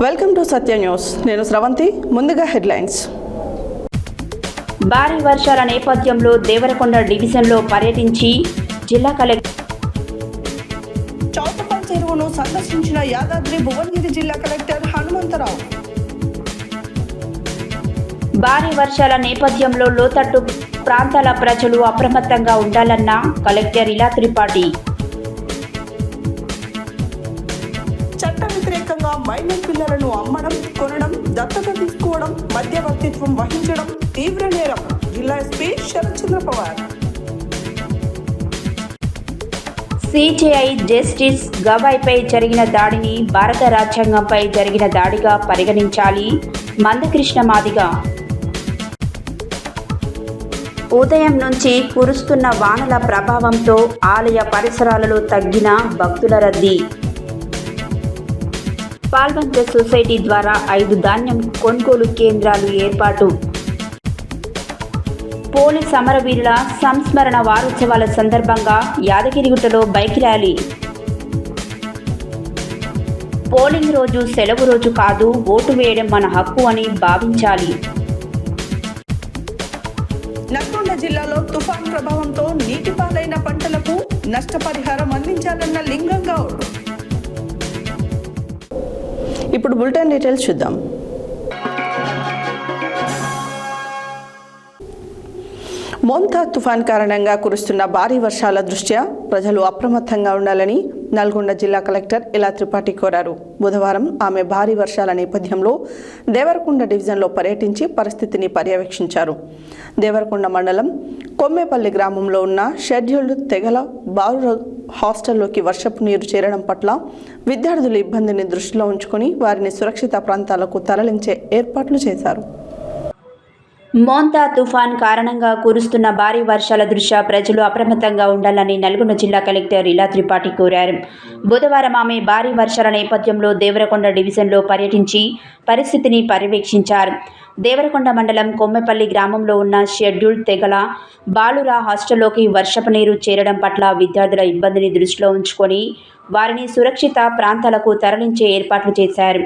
Welcome to Satya news. నేను స్రవంతి. ముందుగా headlines. భారీ వర్షాల నేపథ్యంలో దేవరకొండ డివిజన్లో పర్యటించి జిల్లా కలెక్టర్ చౌటపల్ చెరువును సందర్శించిన యాదాద్రి భువనగిరి జిల్లా కలెక్టర్ హనుమంతరావు. భారీ వర్షాల నేపథ్యంలో లోతట్టు ప్రాంతాల ప్రజలు అప్రమత్తంగా ఉండాలన్న కలెక్టర్ ఇలా త్రిపాఠి. చట్ట వ్యతిరేకంగా మైనర్ పిల్లలను అమ్మడం, కొనడం, దత్తత తీసుకోవడం, మధ్యవర్తిత్వం వహించడం తీవ్ర నేరం. జిల్లా SP Sharatchandra Pawar. CJI justice గవాయ్పై జరిగిన దాడిని భారత రాజ్యాంగంపై జరిగిన దాడిగా పరిగణించాలి. మందకృష్ణ మాదిగ. ఉదయం నుంచి కురుస్తున్న వానల ప్రభావంతో ఆలయ పరిసరాలలో తగ్గిన భక్తుల రద్దీ. పాల్వంచ సొసైటీ ద్వారా 5 ధాన్యం కొనుగోలు కేంద్రాలు ఏర్పాటు. పోలీస్ అమరవీరుల సంస్మరణ వారోత్సవాల సందర్భంగా యాదగిరిగుట్టలో బైక్ ర్యాలీ. పోలింగ్ రోజు సెలవు రోజు కాదు, ఓటు వేయడం మన హక్కు అని భావించాలి. నల్గొండ జిల్లాలో తుఫాన్ ప్రభావంతో నీటిపాలైన పంటలకు నష్టపరిహారం అందించాలన్న లింగం గౌడ్. ఇప్పుడు బులెటిన్ డీటెయిల్స్ చూద్దాం. మోంతా తుఫాన్ కారణంగా కురుస్తున్న భారీ వర్షాల దృష్ట్యా ప్రజలు అప్రమత్తంగా ఉండాలని నల్గొండ జిల్లా కలెక్టర్ ఇలా త్రిపాఠి కోరారు. బుధవారం ఆమె భారీ వర్షాల నేపథ్యంలో దేవరకొండ డివిజన్లో పర్యటించి పరిస్థితిని పర్యవేక్షించారు. దేవరకొండ మండలం కొమ్మేపల్లి గ్రామంలో ఉన్న షెడ్యూల్డ్ తెగల బాలుర హాస్టల్లోకి వర్షపు నీరు చేరడం పట్ల విద్యార్థుల ఇబ్బందిని దృష్టిలో ఉంచుకొని వారిని సురక్షిత ప్రాంతాలకు తరలించే ఏర్పాట్లు చేశారు. మోంతా తుఫాన్ కారణంగా కురుస్తున్న భారీ వర్షాల దృష్ట్యా ప్రజలు అప్రమత్తంగా ఉండాలని నల్గొండ జిల్లా కలెక్టర్ ఇలా త్రిపాఠి కోరారు. బుధవారం ఆమె భారీ వర్షాల నేపథ్యంలో దేవరకొండ డివిజన్లో పర్యటించి పరిస్థితిని పర్యవేక్షించారు. దేవరకొండ మండలం కొమ్మెపల్లి గ్రామంలో ఉన్న షెడ్యూల్డ్ తెగల బాలుర హాస్టల్లోకి వర్షపు నీరు చేరడం పట్ల విద్యార్థుల ఇబ్బందిని దృష్టిలో ఉంచుకొని వారిని సురక్షిత ప్రాంతాలకు తరలించే ఏర్పాట్లు చేశారు.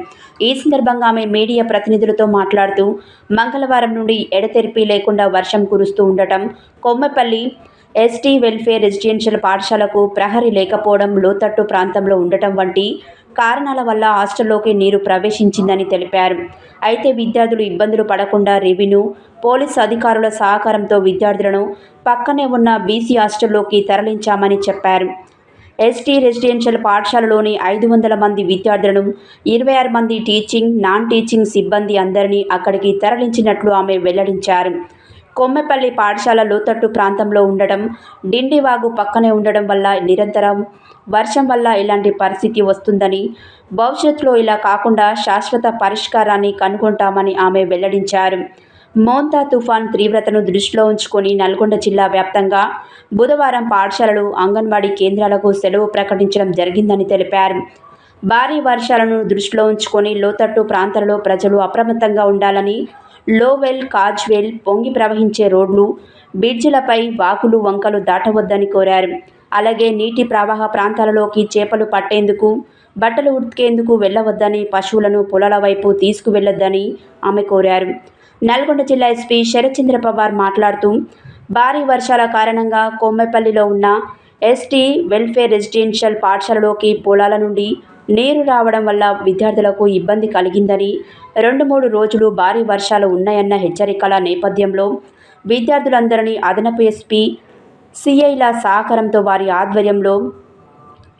ఈ సందర్భంగా ఆమె మీడియా ప్రతినిధులతో మాట్లాడుతూ మంగళవారం నుండి ఎడతెరిపి లేకుండా వర్షం కురుస్తూ ఉండటం, కొమ్మెపల్లి ఎస్టీ వెల్ఫేర్ రెసిడెన్షియల్ పాఠశాలకు ప్రహరీ లేకపోవడం, లోతట్టు ప్రాంతంలో ఉండటం వంటి కారణాల వల్ల హాస్టల్లోకి నీరు ప్రవేశించిందని తెలిపారు. అయితే విద్యార్థులు ఇబ్బందులు పడకుండా రెవెన్యూ, పోలీసు అధికారుల సహకారంతో విద్యార్థులను పక్కనే ఉన్న బీసీ హాస్టల్లోకి తరలించామని చెప్పారు. ఎస్టీ రెసిడెన్షియల్ పాఠశాలలోని 500 మంది విద్యార్థులను 26 మంది టీచింగ్, నాన్ టీచింగ్ సిబ్బంది అందరినీ అక్కడికి తరలించినట్లు ఆమె వెల్లడించారు. కొమ్మెపల్లి పాఠశాల లోతట్టు ప్రాంతంలో ఉండడం, డిండివాగు పక్కనే ఉండడం వల్ల నిరంతరం వర్షం వల్ల ఇలాంటి పరిస్థితి వస్తుందని, భవిష్యత్తులో ఇలా కాకుండా శాశ్వత పరిష్కారాన్ని కనుగొంటామని ఆమె వెల్లడించారు. మోంతా తుఫాన్ తీవ్రతను దృష్టిలో ఉంచుకొని నల్గొండ జిల్లా వ్యాప్తంగా బుధవారం పాఠశాలలు, అంగన్వాడీ కేంద్రాలకు సెలవు ప్రకటించడం జరిగిందని తెలిపారు. భారీ వర్షాలను దృష్టిలో ఉంచుకొని లోతట్టు ప్రాంతాలలో ప్రజలు అప్రమత్తంగా ఉండాలని, లోవెల్, కాజ్వేల్, పొంగి ప్రవహించే రోడ్లు, బ్రిడ్జిలపై వాగులు, వంకలు దాటవద్దని కోరారు. అలాగే నీటి ప్రవాహ ప్రాంతాలలోకి చేపలు పట్టేందుకు, బట్టలు ఉతికేందుకు వెళ్లవద్దని, పశువులను పొలాల వైపు తీసుకువెళ్లొద్దని ఆమె కోరారు. నల్గొండ జిల్లా ఎస్పీ శరత్చంద్ర పవార్ మాట్లాడుతూ భారీ వర్షాల కారణంగా కొమ్మెపల్లిలో ఉన్న ఎస్టీ వెల్ఫేర్ రెసిడెన్షియల్ పాఠశాలలోకి పొలాల నుండి నీరు రావడం వల్ల విద్యార్థులకు ఇబ్బంది కలిగిందని, 2-3 రోజులు భారీ వర్షాలు ఉన్నాయన్న హెచ్చరికల నేపథ్యంలో విద్యార్థులందరినీ అదనపు ఎస్పీ, సిఐల సహకారంతో వారి ఆధ్వర్యంలో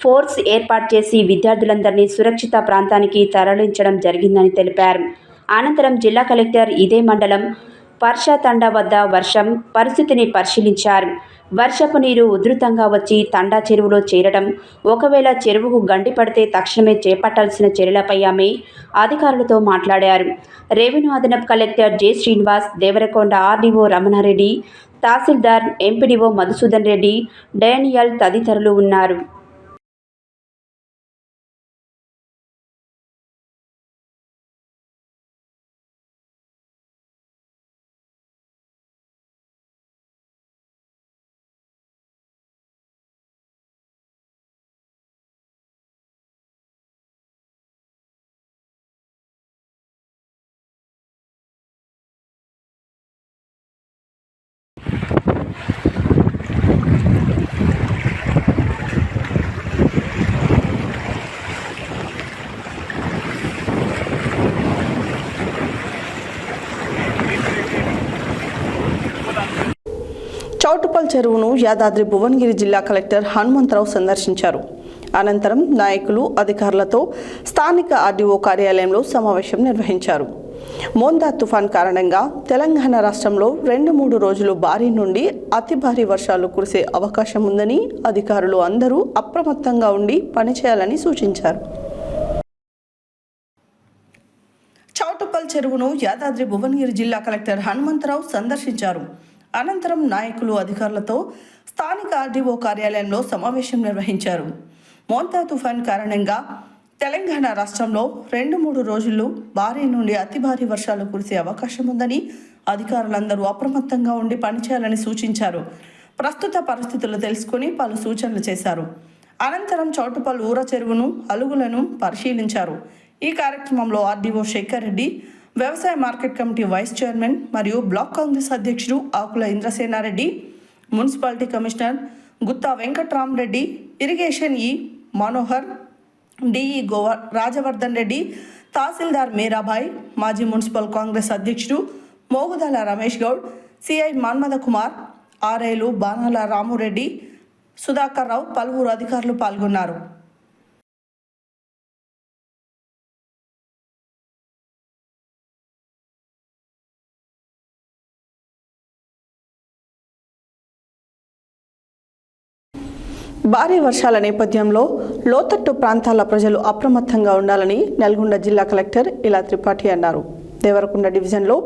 ఫోర్స్ ఏర్పాటు చేసి విద్యార్థులందరినీ సురక్షిత ప్రాంతానికి తరలించడం జరిగిందని తెలిపారు. అనంతరం జిల్లా కలెక్టర్ ఇదే మండలం పర్షతండా వద్ద వర్షం పరిస్థితిని పరిశీలించారు. వర్షపు నీరు ఉధృతంగా వచ్చి తండా చెరువులో చేరడం, ఒకవేళ చెరువుకు గండి పడితే తక్షణమే చేపట్టాల్సిన చర్యలపై ఆమె అధికారులతో మాట్లాడారు. రెవెన్యూ అదనపు collector J Srinivas, Devarakonda RDO Ramanareddy, tahsildar, MPDO Madhusudan Reddy, Daniel తదితరులు ఉన్నారు. చౌటుపల్ చెరువును యాదాద్రి భువనగిరి జిల్లా కలెక్టర్ హనుమంతరావు సందర్శించారు. అనంతరం నాయకులు, అధికారులతో స్థానిక ఆర్డీఓ కార్యాలయంలో సమావేశం నిర్వహించారు. మోందా తుఫాన్ కారణంగా తెలంగాణ రాష్ట్రంలో 2-3 రోజులు భారీ నుండి అతి భారీ వర్షాలు కురిసే అవకాశం ఉందని అధికారులు అందరూ అప్రమత్తంగా ఉండి పనిచేయాలని సూచించారు. చౌటుపల్ చెరువును యాదాద్రి భువనగిరి జిల్లా కలెక్టర్ హనుమంతరావు సందర్శించారు. అనంతరం నాయకులు, అధికారులతో స్థానిక ఆర్డీఓ కార్యాలయంలో సమావేశం నిర్వహించారు. మోంతా తుఫాన్ కారణంగా తెలంగాణ రాష్ట్రంలో 2-3 రోజుల్లో భారీ నుండి అతి భారీ వర్షాలు కురిసే అవకాశం ఉందని అధికారులందరూ అప్రమత్తంగా ఉండి పనిచేయాలని సూచించారు. ప్రస్తుత పరిస్థితులు తెలుసుకుని పలు సూచనలు చేశారు. అనంతరం చౌటుపల్ ఊర చెరువును, అలుగులను పరిశీలించారు. ఈ కార్యక్రమంలో ఆర్డీఓ శేఖర్ రెడ్డి, వ్యవసాయ మార్కెట్ కమిటీ వైస్ చైర్మన్ మరియు బ్లాక్ కాంగ్రెస్ అధ్యక్షుడు Akula Indrasenareddy, municipality commissioner Gutta Venkatramareddy, irrigation Manohar, DE Rajavardhan Reddy, tahsildar Meerabai, మాజీ మున్సిపల్ కాంగ్రెస్ అధ్యక్షుడు మోగుదల రమేష్ గౌడ్, సిఐ మన్మథ కుమార్, ఆర్ఐలు బాణాల రామురెడ్డి, సుధాకర్ రావు, పలువురు అధికారులు పాల్గొన్నారు. భారీ వర్షాల నేపథ్యంలో లోతట్టు ప్రాంతాల ప్రజలు అప్రమత్తంగా ఉండాలని నల్గొండ జిల్లా కలెక్టర్ ఇలా త్రిపాఠి అన్నారు. దేవరకొండ డివిజన్లో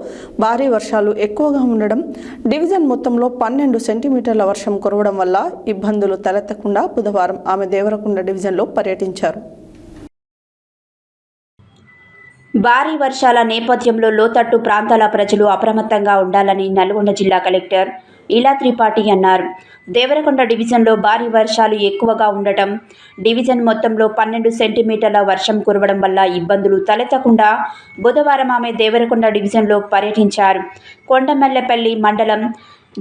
భారీ వర్షాలు ఎక్కువగా ఉండడం, డివిజన్ మొత్తంలో 12 సెంటీమీటర్ల వర్షం కురవడం వల్ల ఇబ్బందులు తలెత్తకుండా బుధవారం ఆమె దేవరకొండ డివిజన్లో పర్యటించారు. భారీ వర్షాల నేపథ్యంలో లోతట్టు ప్రాంతాల ప్రజలు అప్రమత్తంగా ఉండాలని నల్గొండ జిల్లా కలెక్టర్ ఇలా త్రిపాఠి అన్నారు. దేవరకొండ డివిజన్లో భారీ వర్షాలు ఎక్కువగా ఉండటం, డివిజన్ మొత్తంలో 12 సెంటీమీటర్ల వర్షం కురవడం వల్ల ఇబ్బందులు తలెత్తకుండా బుధవారం ఆమె దేవరకొండ డివిజన్లో పర్యటించారు. కొండమెల్లపల్లి మండలం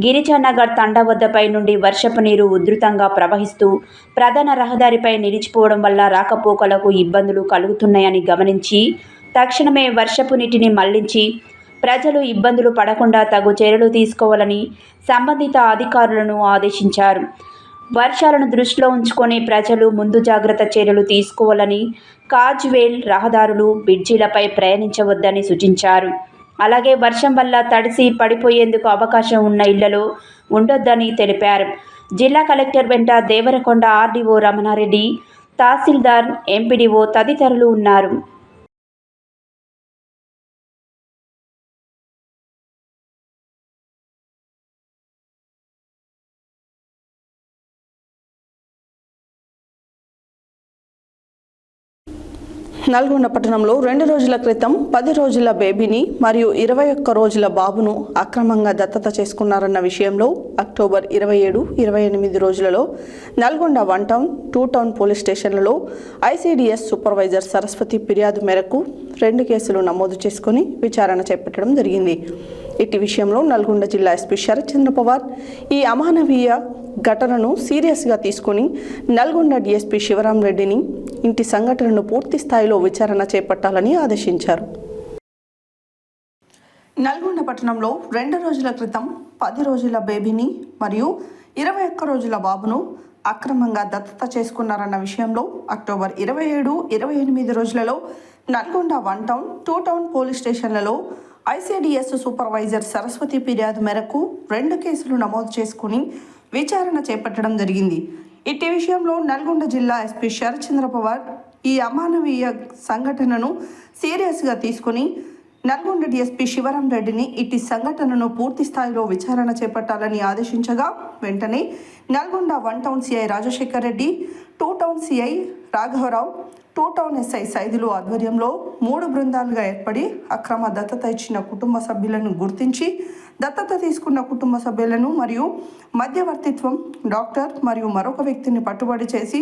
గిరిజానగర్ తండా వద్దపై నుండి వర్షపు నీరు ఉధృతంగా ప్రవహిస్తూ ప్రధాన రహదారిపై నిలిచిపోవడం వల్ల రాకపోకలకు ఇబ్బందులు కలుగుతున్నాయని గమనించి తక్షణమే వర్షపు నీటిని మళ్లించి ప్రజలు ఇబ్బందులు పడకుండా తగు చర్యలు తీసుకోవాలని సంబంధిత అధికారులను ఆదేశించారు. వర్షాలను దృష్టిలో ఉంచుకొని ప్రజలు ముందు జాగ్రత్త చర్యలు తీసుకోవాలని, కాజ్వేల్, రహదారులు, బ్రిడ్జీలపై ప్రయాణించవద్దని సూచించారు. అలాగే వర్షం వల్ల తడిసి పడిపోయేందుకు అవకాశం ఉన్న ఇళ్లలో ఉండొద్దని తెలిపారు. జిల్లా కలెక్టర్ వెంట దేవరకొండ ఆర్డీఓ రమణారెడ్డి, తహసీల్దార్, ఎంపీడీఓ తదితరులు ఉన్నారు. నల్గొండ పట్టణంలో 2 రోజుల క్రితం 10 రోజుల బేబీని మరియు 21 రోజుల బాబును అక్రమంగా దత్తత చేసుకున్నారన్న విషయంలో అక్టోబర్ 27, 28 రోజులలో నల్గొండ 1 టౌన్, 2 టౌన్ పోలీస్ స్టేషన్లలో ఐసీడీఎస్ సూపర్వైజర్ సరస్వతి ఫిర్యాదు మేరకు 2 కేసులు నమోదు చేసుకుని విచారణ చేపట్టడం జరిగింది. ఇట్టి విషయంలో నల్గొండ జిల్లా ఎస్పీ శరత్ చంద్ర పవార్ ఈ అమానవీయ ఘటనను సీరియస్గా తీసుకుని నల్గొండ డీఎస్పీ శివరాం రెడ్డిని ఇంటి సంఘటనను పూర్తి స్థాయిలో విచారణ చేపట్టాలని ఆదేశించారు. నల్గొండ పట్టణంలో 2 రోజుల క్రితం 10 రోజుల బేబీని మరియు 21 రోజుల బాబును అక్రమంగా దత్తత చేసుకున్నారన్న విషయంలో అక్టోబర్ 27, 28 రోజులలో నల్గొండ 1 టౌన్, 2 టౌన్ పోలీస్ స్టేషన్లలో ఐసీడీఎస్ సూపర్వైజర్ సరస్వతి ఫిర్యాదు మేరకు 2 కేసులు నమోదు చేసుకుని విచారణ చేపట్టడం జరిగింది. ఇట్టి విషయంలో నల్గొండ జిల్లా ఎస్పీ శరత్ చంద్ర పవార్ ఈ అమానవీయ సంఘటనను సీరియస్గా తీసుకుని నల్గొండ డీఎస్పీ శివరాం రెడ్డిని ఇట్టి సంఘటనను పూర్తి స్థాయిలో విచారణ చేపట్టాలని ఆదేశించగా వెంటనే Nalgonda 1 town CI Rajasekhar Reddy, 2 town CI రాఘవరావు, 2 టౌన్ ఎస్ఐ సైదులు ఆధ్వర్యంలో 3 బృందాలుగా ఏర్పడి అక్రమ దత్తత ఇచ్చిన కుటుంబ సభ్యులను గుర్తించి దత్తత తీసుకున్న కుటుంబ సభ్యులను మరియు మధ్యవర్తిత్వం డాక్టర్ మరియు మరొక వ్యక్తిని పట్టుబడి చేసి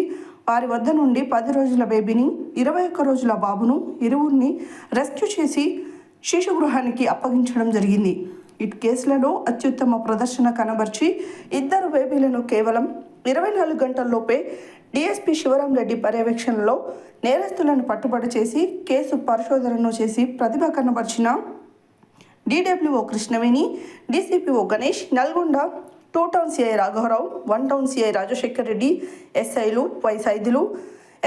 వారి వద్ద నుండి 10 రోజుల బేబీని, 21 రోజుల బాబును ఇరువురిని రెస్క్యూ చేసి శిశు గృహానికి అప్పగించడం జరిగింది. ఇటు కేసులలో అత్యుత్తమ ప్రదర్శన కనబర్చి ఇద్దరు బేబీలను కేవలం 24 గంటల్లోపే డీఎస్పీ శివరాం రెడ్డి పర్యవేక్షణలో నేరస్తులను పట్టుబడి చేసి కేసు పరిశోధనను చేసి ప్రతిభ కనబర్చిన DWO Krishnaveni, DCPO Ganesh, Nalgonda 2 town CI రాఘవరావు, 1 టౌన్ సిఐ రాజశేఖర్ రెడ్డి, ఎస్ఐలు వై సైదులు,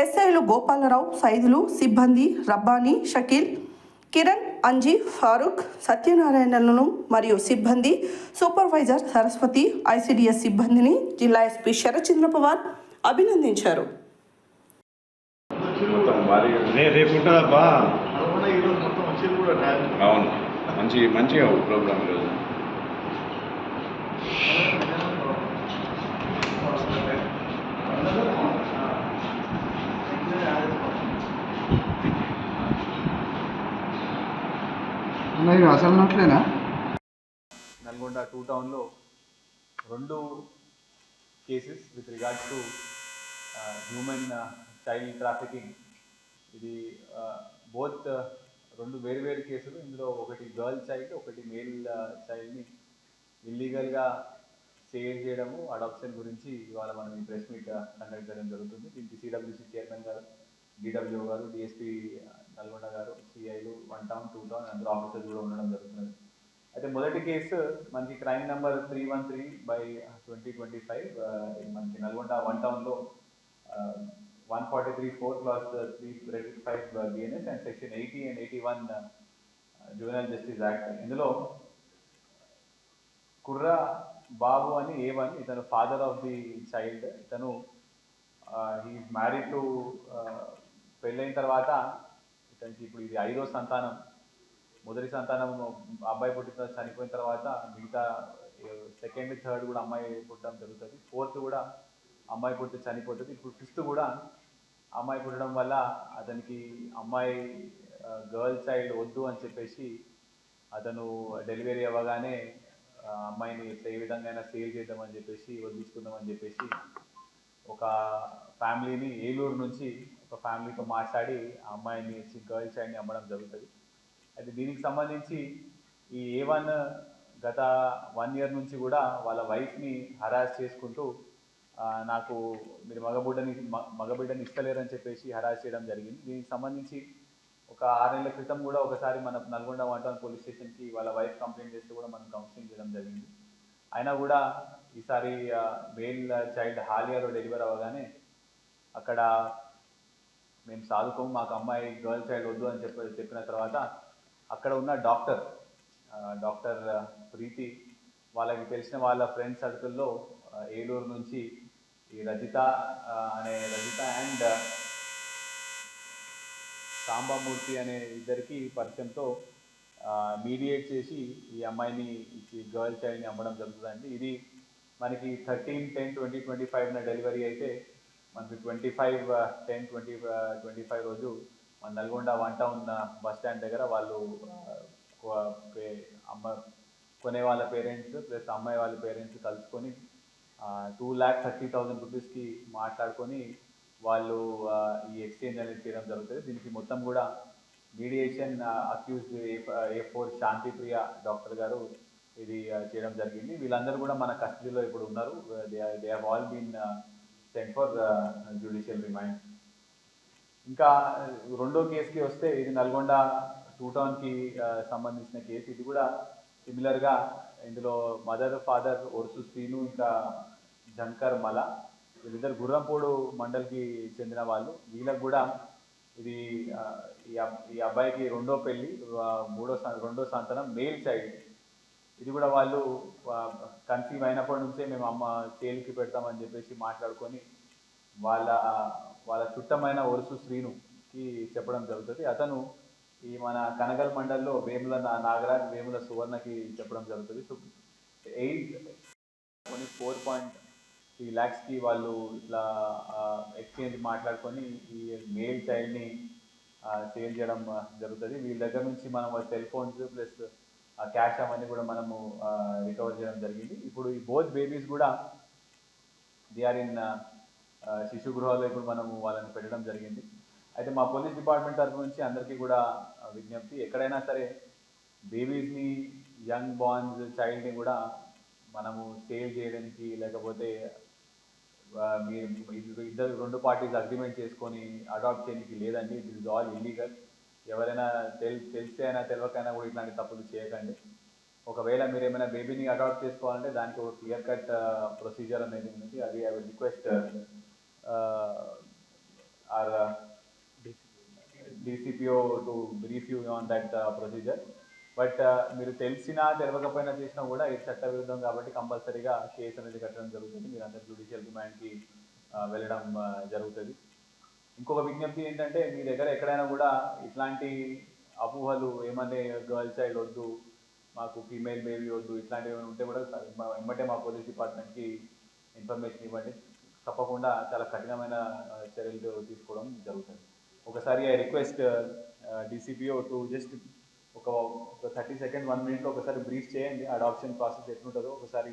ఎస్ఐలు గోపాలరావు, సైదులు, సిబ్బంది రబ్బానీ, షకీల్, కిరణ్, అంజీ, ఫారూక్, సత్యనారాయణలను మరియు సిబ్బంది, సూపర్వైజర్ సరస్వతి, ఐసిడిఎస్ సిబ్బందిని జిల్లా ఎస్పీ శరత్చంద్ర పవార్ అభినందించారు. రేపు ఉంటుందబ్బా. అవును, మంచిగా ప్రోగ్రామ్ ఈరోజు. అసలు నట్లేనా? నల్గొండ 2 టౌన్లో 2 cases with regards to human child trafficking. ఇది బోత్ 2 వేరు కేసులు. ఇందులో ఒకటి గర్ల్ చైల్డ్, ఒకటి మేల్ చైల్డ్ని ఇల్లీగల్గా సేల్ చేయడము, అడాప్షన్ గురించి ఇవాళ మనం ఈ ప్రెస్ మీట్ కండక్ట్ చేయడం జరుగుతుంది. దీనికి సిడబ్ల్యూసీ చైర్మన్ గారు, డిడబ్ల్యూ గారు, డిఎస్పీ నల్గొండ గారు, సిఐలు 1 టౌన్ 2 టౌన్ అందరూ ఆఫీసర్స్ కూడా ఉండడం జరుగుతున్నది. అయితే మొదటి కేసు మనకి క్రైమ్ నెంబర్ 313/2025 మనకి నల్గొండ 1 టౌన్లో 143(4) clause 335 BNS and section 80 and 81 juvenile justice act. ఇందులో కుర్రా బాబు అని A1, ఇతను ఫాదర్ ఆఫ్ ది చైల్డ్. ఇతను హీఈస్ మ్యారీడ్ టు, పెళ్ళైన తర్వాత ఇతనికి ఇప్పుడు ఇది 5వ సంతానం. మొదటి సంతానం అబ్బాయి పుట్టిన చనిపోయిన తర్వాత మిగతా 2nd, 3rd కూడా అమ్మాయి పుట్టడం జరుగుతుంది. 4th కూడా అమ్మాయి పుట్టి చనిపోతుంది. ఇప్పుడు 5th కూడా అమ్మాయి పుట్టడం వల్ల అతనికి అమ్మాయి గర్ల్ చైల్డ్ వద్దు అని చెప్పేసి అతను డెలివరీ అవ్వగానే అమ్మాయిని ఏ విధంగా అయినా సేల్ చేద్దామని చెప్పేసి, వదిలించుకుందామని చెప్పేసి ఒక ఫ్యామిలీని, ఏలూరు నుంచి ఒక ఫ్యామిలీతో మాట్లాడి ఆ అమ్మాయిని గర్ల్ చైల్డ్ని అమ్మడం జరుగుతుంది. అయితే దీనికి సంబంధించి ఈ A1 గత 1 year నుంచి కూడా వాళ్ళ వైఫ్ని హరాస్ చేసుకుంటూ నాకు మీరు మగబిడ్డని ఇస్తలేరని చెప్పేసి హరాస్ చేయడం జరిగింది. దీనికి సంబంధించి ఒక 6 నెలల క్రితం కూడా ఒకసారి మన నల్గొండ 1 టౌన్ పోలీస్ స్టేషన్కి వాళ్ళ వైఫ్ కంప్లైంట్ చేస్తే కూడా మనం కౌన్సిలింగ్ చేయడం జరిగింది. అయినా కూడా ఈసారి మేల్ చైల్డ్ హాలియాలో డెలివరీ అవ్వగానే అక్కడ మేము సాధుకోము, మాకు అమ్మాయి గర్ల్ చైల్డ్ వద్దు అని చెప్పిన తర్వాత అక్కడ ఉన్న డాక్టర్ ప్రీతి వాళ్ళకి తెలిసిన వాళ్ళ ఫ్రెండ్స్ సర్కిల్లో ఏలూరు నుంచి ఈ రజిత అండ్ సాంబామూర్తి అనే ఇద్దరికి పరిచయంతో మీడియేట్ చేసి ఈ అమ్మాయిని ఇచ్చి గర్ల్ చైల్డ్ని అమ్మడం జరుగుతుందండి. ఇది మనకి 13/10/2025 డెలివరీ అయితే మనకి 25/10/2025 రోజు మన నల్గొండ 1 టౌన్ బస్ స్టాండ్ దగ్గర వాళ్ళు కొనే వాళ్ళ పేరెంట్స్ ప్లస్ అమ్మాయి వాళ్ళ పేరెంట్స్ కలుసుకొని 2,30,000 రూపీస్కి మాట్లాడుకొని వాళ్ళు ఈ ఎక్స్చేంజ్ అనేది చేయడం జరుగుతుంది. దీనికి మొత్తం కూడా mediation accused A4 Shantipriya doctor గారు ఇది చేయడం జరిగింది. వీళ్ళందరూ కూడా మన కస్టడీలో ఇప్పుడు ఉన్నారు. They have all been sent for judicial remand. ఇంకా 2వ కేసుకి వస్తే ఇది నల్గొండ 2 టౌన్కి సంబంధించిన కేసు. ఇది కూడా సిమిలర్గా ఇందులో మదర్ ఫాదర్ ఒరుసు శ్రీను ఇంకా జంకర్ మల, వీళ్ళిద్దరు గుర్రంపోడు మండల్కి చెందిన వాళ్ళు. వీళ్ళకు కూడా ఇది ఈ అబ్బాయికి 2వ పెళ్ళి, 2వ సంతానం మేల్ చైల్డ్. ఇది కూడా వాళ్ళు కన్సీవ్ అయినప్పటి నుంచే మేము అమ్మ సేల్కి పెడతామని చెప్పేసి మాట్లాడుకొని వాళ్ళ చుట్టమైన ఒరుసు శ్రీనుకి చెప్పడం జరుగుతుంది. అతను ఈ మన కనగల్ మండల్లో వేముల నాగరాజ్, వేముల సువర్ణకి చెప్పడం జరుగుతుంది. సో 4.3 lakhsకి వాళ్ళు ఇట్లా ఎక్స్చేంజ్ మాట్లాడుకొని ఈ మేల్ చైల్డ్ని సేల్ చేయడం జరుగుతుంది. వీళ్ళ దగ్గర నుంచి మనం సెల్ ఫోన్స్ ప్లస్ క్యాష్ అవన్నీ కూడా మనము రికవర్ చేయడం జరిగింది. ఇప్పుడు ఈ బోత్ బేబీస్ కూడా దే ఆర్ ఇన్ శిశు గృహాల్లో ఇప్పుడు మనము వాళ్ళని పెట్టడం జరిగింది. అయితే మా పోలీస్ డిపార్ట్మెంట్ తరఫు నుంచి అందరికీ కూడా విజ్ఞప్తి, ఎక్కడైనా సరే బేబీస్ని యంగ్ బార్న్స్ చైల్డ్ని కూడా మనము సేవ్ చేయడానికి లేకపోతే మీరు ఇద్దరు రెండు పార్టీస్ అగ్రిమెంట్ చేసుకొని అడాప్ట్ చేయడానికి లేదండి. It is all illegal. ఎవరైనా తెలిస్తే అయినా తెలియకైనా కూడా ఇట్లాంటి తప్పులు చేయకండి. ఒకవేళ మీరు ఏమైనా బేబీని అడాప్ట్ చేసుకోవాలంటే దానికి ఒక క్లియర్ కట్ ప్రొసీజర్ అనేది ఉంది. అది I will request our DCPO to brief you on that procedure. But మీరు తెలిసినా తెలియకపోయినా చేసినా కూడా ఇది చట్ట విరుద్ధం కాబట్టి కంపల్సరీగా కేసు అనేది కట్టడం జరుగుతుంది. మీరు అందరు జ్యుడిషియల్ రిమాండ్కి వెళ్ళడం జరుగుతుంది. ఇంకొక విజ్ఞప్తి ఏంటంటే మీ దగ్గర ఎక్కడైనా కూడా ఇట్లాంటి అపోహలు ఏమంటే గర్ల్ చైల్డ్ వద్దు, మాకు ఫీమేల్ బేబీ వద్దు, ఇట్లాంటివి ఏమైనా ఉంటే కూడా వెంబటే మా పోలీస్ డిపార్ట్మెంట్కి ఇన్ఫర్మేషన్ ఇవ్వండి. తప్పకుండా చాలా కఠినమైన చర్యలు తీసుకోవడం జరుగుతుంది. ఒకసారి I request DCPO to just ఒక 30 seconds 1 minute ఒకసారి బ్రీఫ్ చేయండి. అడాప్షన్ ప్రాసెస్ ఎట్లుంటుందో ఒకసారి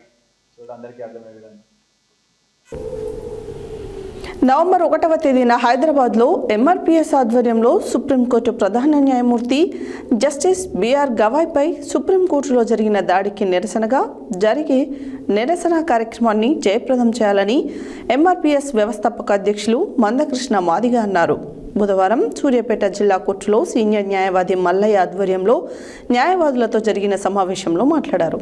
చూడ అందరికీ అర్థమయ్యే విధంగా. నవంబర్ 1వ తేదీన హైదరాబాద్లో MRPS ఆధ్వర్యంలో సుప్రీంకోర్టు ప్రధాన న్యాయమూర్తి జస్టిస్ BR గవాయ్పై సుప్రీంకోర్టులో జరిగిన దాడికి నిరసనగా జరిగే నిరసన కార్యక్రమాన్ని జయప్రదం చేయాలని MRPS వ్యవస్థాపక అధ్యక్షులు మందకృష్ణ మాదిగ అన్నారు. బుధవారం సూర్యాపేట జిల్లా కోర్టులో సీనియర్ న్యాయవాది మల్లయ్య ఆధ్వర్యంలో న్యాయవాదులతో జరిగిన సమావేశంలో మాట్లాడారు.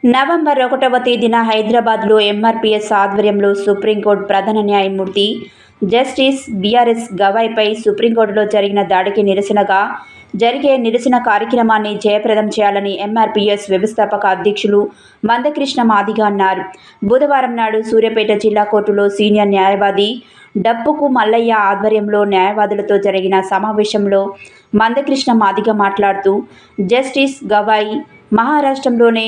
నవంబర్ 1వ తేదీన హైదరాబాద్లో MRPS ఆధ్వర్యంలో సుప్రీంకోర్టు ప్రధాన న్యాయమూర్తి జస్టిస్ BRS గవాయ్పై సుప్రీంకోర్టులో జరిగిన దాడికి నిరసనగా జరిగే నిరసన కార్యక్రమాన్ని జయప్రదం చేయాలని MRPS వ్యవస్థాపక అధ్యక్షులు మందకృష్ణ మాదిగ అన్నారు. బుధవారం నాడు సూర్యాపేట జిల్లా కోర్టులో సీనియర్ న్యాయవాది డప్పుకు మల్లయ్య ఆధ్వర్యంలో న్యాయవాదులతో జరిగిన సమావేశంలో మందకృష్ణ మాదిగ మాట్లాడుతూ జస్టిస్ గవాయ్ మహారాష్ట్రంలోనే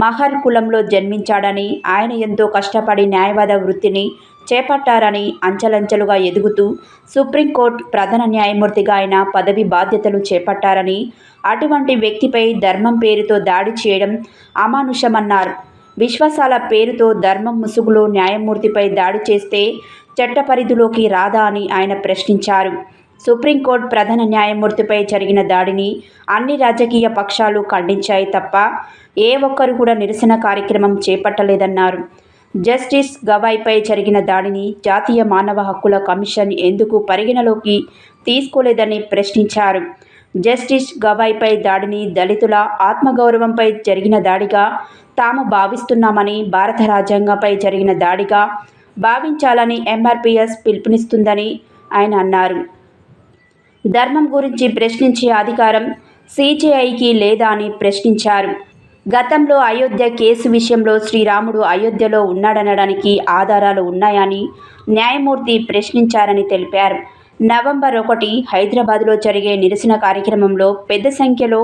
మహర్ కులంలో జన్మించాడని, ఆయన ఎంతో కష్టపడి న్యాయవాద వృత్తిని చేపట్టారని, అంచెలంచెలుగా ఎదుగుతూ సుప్రీంకోర్టు ప్రధాన న్యాయమూర్తిగా ఆయన పదవి బాధ్యతలు చేపట్టారని, అటువంటి వ్యక్తిపై ధర్మం పేరుతో దాడి చేయడం అమానుషమన్నారు. విశ్వాసాల పేరుతో ధర్మం ముసుగులో న్యాయమూర్తిపై దాడి చేస్తే చట్ట పరిధిలోకి రాదా అని ఆయన ప్రశ్నించారు. సుప్రీంకోర్టు ప్రధాన న్యాయమూర్తిపై జరిగిన దాడిని అన్ని రాజకీయ పక్షాలు ఖండించాయి తప్ప ఏ ఒక్కరు కూడా నిరసన కార్యక్రమం చేపట్టలేదన్నారు. జస్టిస్ గవాయ్పై జరిగిన దాడిని జాతీయ మానవ హక్కుల కమిషన్ ఎందుకు పరిగణలోకి తీసుకోలేదని ప్రశ్నించారు. జస్టిస్ గవాయ్పై దాడిని దళితుల ఆత్మగౌరవంపై జరిగిన దాడిగా తాము భావిస్తున్నామని, భారత రాజ్యాంగంపై జరిగిన దాడిగా భావించాలని MRPS పిలుపునిస్తుందని ఆయన అన్నారు. ధర్మం గురించి ప్రశ్నించే అధికారం CJIకి లేదా అని ప్రశ్నించారు. గతంలో అయోధ్య కేసు విషయంలో శ్రీరాముడు అయోధ్యలో ఉన్నాడనడానికి ఆధారాలు ఉన్నాయని న్యాయమూర్తి ప్రశ్నించారని తెలిపారు. నవంబర్ 1 హైదరాబాద్లో జరిగే నిరసన కార్యక్రమంలో పెద్ద సంఖ్యలో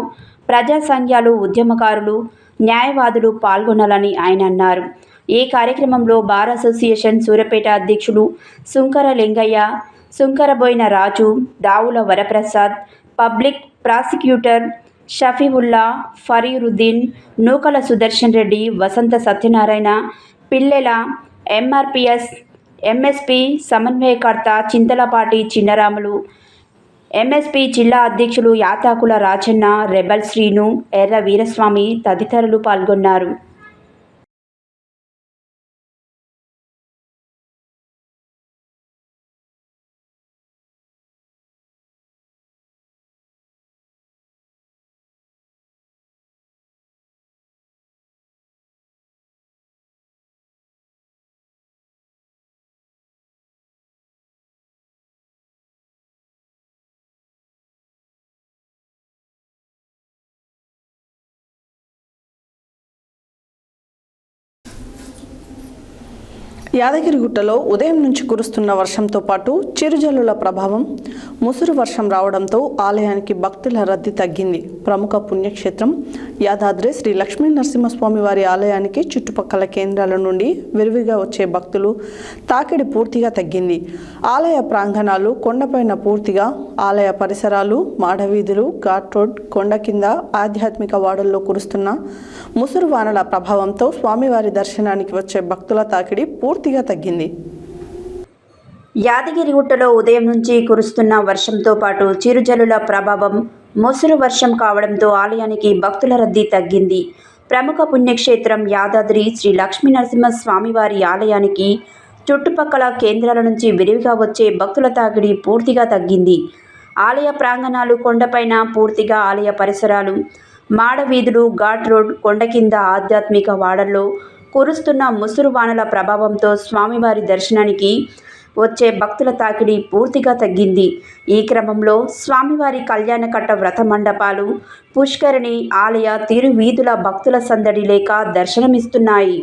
ప్రజా సంఘాలు, ఉద్యమకారులు, న్యాయవాదులు పాల్గొనాలని ఆయన అన్నారు. ఈ కార్యక్రమంలో బార్ అసోసియేషన్ సూర్యాపేట అధ్యక్షులు సుంకర లింగయ్య, సుంకరబోయిన రాజు, దావుల వరప్రసాద్, పబ్లిక్ ప్రాసిక్యూటర్ షఫీవుల్లా, ఫరీరుద్దీన్, నూకల సుదర్శన్ రెడ్డి, వసంత సత్యనారాయణ, పిల్లెల, MRPS MSP సమన్వయకర్త చింతలపాటి చిన్నరాములు, MSP జిల్లా అధ్యక్షులు యాతాకుల రాజన్న, రెబల్ శ్రీను, ఎర్ర వీరస్వామి తదితరులు పాల్గొన్నారు. యాదగిరిగుట్టలో ఉదయం నుంచి కురుస్తున్న వర్షంతో పాటు చిరుజల్లుల ప్రభావం, ముసురు వర్షం రావడంతో ఆలయానికి భక్తుల రద్దీ తగ్గింది. ప్రముఖ పుణ్యక్షేత్రం యాదాద్రి శ్రీ లక్ష్మీ నరసింహస్వామి వారి ఆలయానికి చుట్టుపక్కల కేంద్రాల నుండి విరివిగా వచ్చే భక్తులు తాకిడి పూర్తిగా తగ్గింది. ఆలయ ప్రాంగణాలు కొండపైన పూర్తిగా, ఆలయ పరిసరాలు, మాడవీధులు, ఘాట్ రోడ్, కొండ కింద ఆధ్యాత్మిక వాడల్లో కురుస్తున్న ముసురు వానల ప్రభావంతో స్వామివారి దర్శనానికి వచ్చే భక్తుల తాకిడి పూర్తిగా తగ్గింది. యాదగిరిగుట్టలో ఉదయం నుంచి కురుస్తున్న వర్షంతో పాటు చిరుజల్లుల ప్రభావం, ముసురు వర్షం కావడంతో ఆలయానికి భక్తుల రద్దీ తగ్గింది. ప్రముఖ పుణ్యక్షేత్రం యాదాద్రి శ్రీ లక్ష్మీ నరసింహస్వామివారి ఆలయానికి చుట్టుపక్కల కేంద్రాల నుంచి విరివిగా వచ్చే భక్తుల తాకిడి పూర్తిగా తగ్గింది. ఆలయ ప్రాంగణాలు, కొండపైన పూర్తిగా ఆలయ పరిసరాలు, మాడ వీధులు, ఘాట్ రోడ్, కొండ కింద ఆధ్యాత్మిక వాడల్లో కురుస్తున్న ముసురు వానల ప్రభావంతో స్వామివారి దర్శనానికి వచ్చే భక్తుల తాకిడి పూర్తిగా తగ్గింది. ఈ క్రమంలో స్వామివారి కళ్యాణకట్ట వ్రత మండపాలు, పుష్కరిణి, ఆలయ తిరువీధుల భక్తుల సందడి లేక దర్శనమిస్తున్నాయి.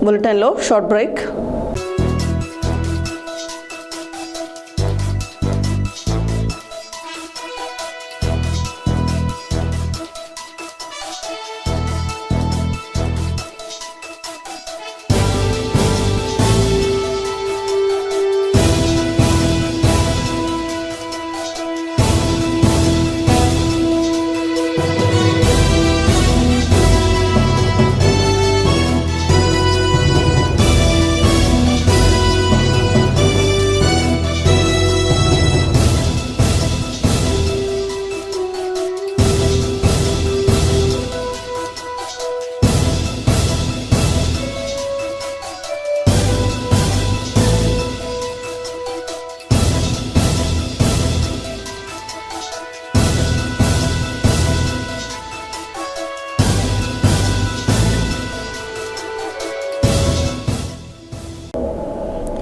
బులెటిన్లో short break.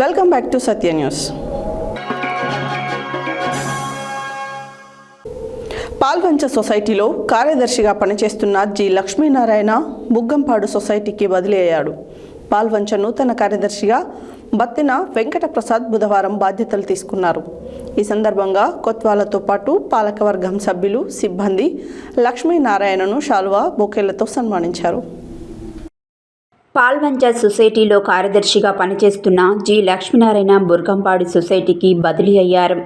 Welcome back to Satya news. Palvancha సొసైటీలో కార్యదర్శిగా పనిచేస్తున్న జి లక్ష్మీనారాయణ బుగ్గంపాడు సొసైటీకి బదిలీ అయ్యాడు. పాల్వంచ నూతన కార్యదర్శిగా బత్తిన వెంకట ప్రసాద్ బుధవారం బాధ్యతలు తీసుకున్నారు. ఈ సందర్భంగా కొత్వాలతో పాటు పాలకవర్గం సభ్యులు, సిబ్బంది లక్ష్మీనారాయణను శాలువా, బొకేలతో సన్మానించారు. పాల్వంచ సొసైటీలో కార్యదర్శిగా పనిచేస్తున్న జి లక్ష్మీనారాయణ బుర్గంపాడు సొసైటీకి బదిలీ అయ్యారు.